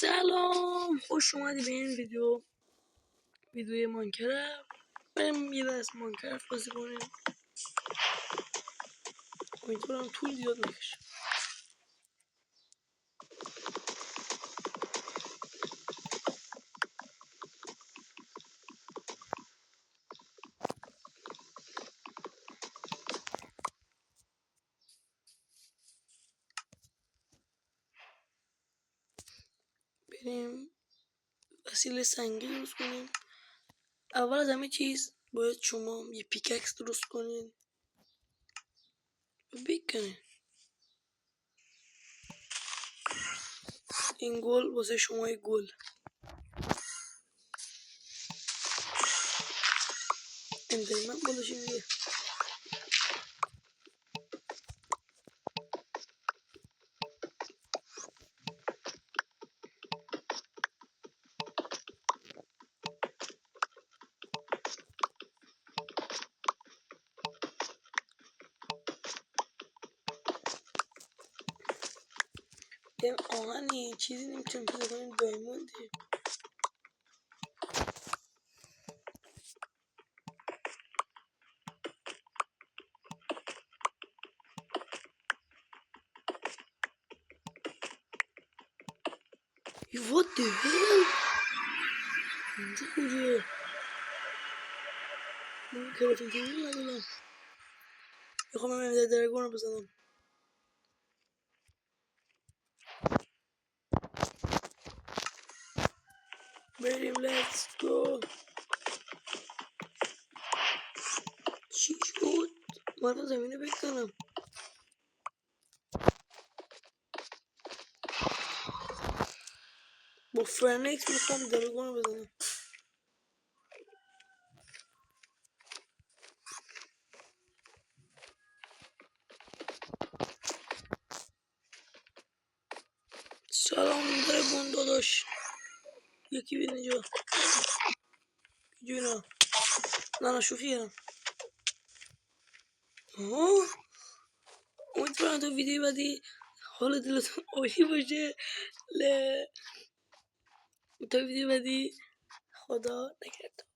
سلام، خوش اومدی به این ویدیوی ماینکرافت. بریم یه دست ماینکرافت بازی کنیم. امیدوارم طول زیاد نکشه. بریم وسیله سنگی درست کنیم. اول از همه چیز باید شما یه پیککس درست کنین و بکنین. این گل واسه شما گل. انترمن بولشین دیگه. آهنی چیزی نمیتونیم پیدا کنیم. دایموندی What the hell؟ اینجا کجایه؟ من کرافین تیبل ندارم. میخوام این درگون رو بزنم. بریم لیتس گو. چی شد؟ من زمینه بکنم. با فرنکس میخوام درگون رو بزنم. سلام درگون داداش. یکی بید اینجا. جونا نه شوخی هم. امیدوارم تو ویدیو بعدی حال دلتون عالی باشه. تا ویدیو بعدی، خدا نگهدار.